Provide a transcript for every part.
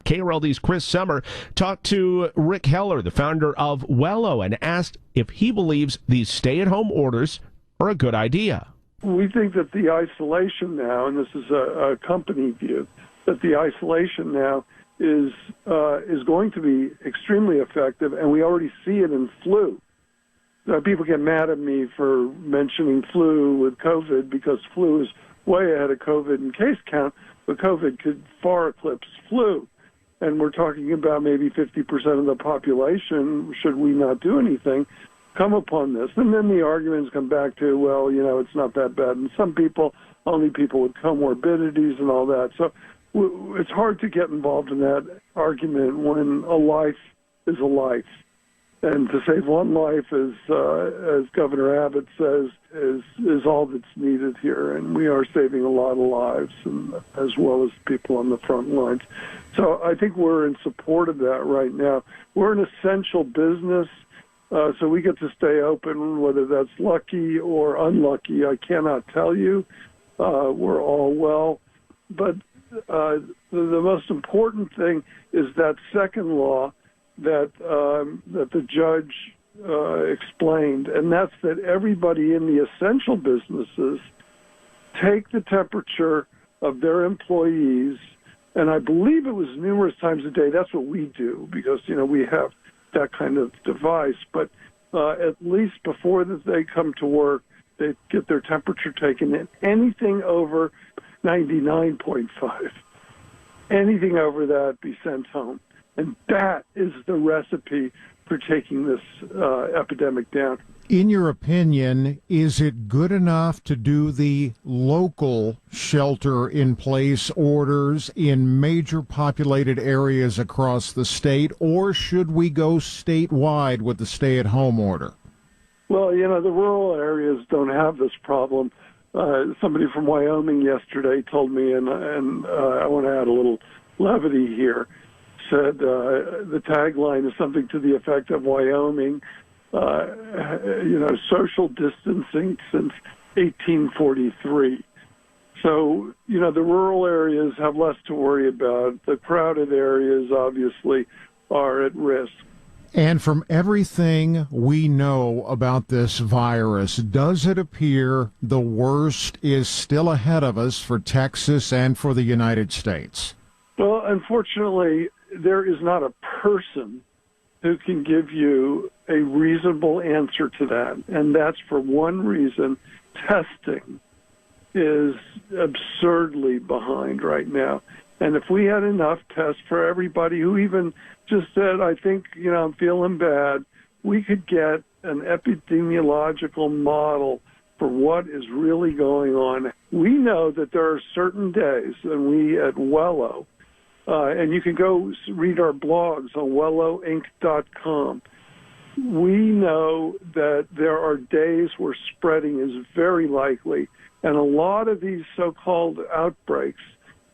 KRLD's Chris Summer talked to Rick Heller, the founder of Wello, and asked if he believes these stay-at-home orders are a good idea. We think that the isolation now, and this is a company view, that the isolation now is going to be extremely effective, and we already see it in flu. People get mad at me for mentioning flu with COVID because flu is way ahead of COVID in case count, but COVID could far eclipse flu. And we're talking about maybe 50% of the population, should we not do anything, come upon this. And then the arguments come back to, well, it's not that bad. And some people, only people with comorbidities and all that. So it's hard to get involved in that argument when a life is a life. And to save one life, as Governor Abbott says, is all that's needed here. And we are saving a lot of lives, and as well as people on the front lines. So I think we're in support of that right now. We're an essential business, so we get to stay open, whether that's lucky or unlucky. I cannot tell you. We're all well. But the most important thing is that second law that the judge explained, and that's that everybody in the essential businesses take the temperature of their employees, and I believe it was numerous times a day. That's what we do because, we have that kind of device. But at least before they come to work, they get their temperature taken, and anything over 99.5, anything over that be sent home. And that is the recipe for taking this epidemic down. In your opinion, is it good enough to do the local shelter-in-place orders in major populated areas across the state, or should we go statewide with the stay-at-home order? Well, the rural areas don't have this problem. Somebody from Wyoming yesterday told me, and I want to add a little levity here, said the tagline is something to the effect of Wyoming, social distancing since 1843. So, the rural areas have less to worry about. The crowded areas, obviously, are at risk. And from everything we know about this virus, does it appear the worst is still ahead of us for Texas and for the United States? Well, unfortunately, there is not a person who can give you a reasonable answer to that. And that's for one reason. Testing is absurdly behind right now. And if we had enough tests for everybody who even just said, I think, I'm feeling bad, we could get an epidemiological model for what is really going on. We know that there are certain days, and we at Wello, and you can go read our blogs on welloinc.com. We know that there are days where spreading is very likely, and a lot of these so-called outbreaks,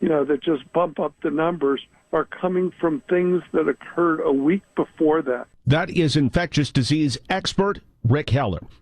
that just bump up the numbers, are coming from things that occurred a week before that. That is infectious disease expert Rick Heller.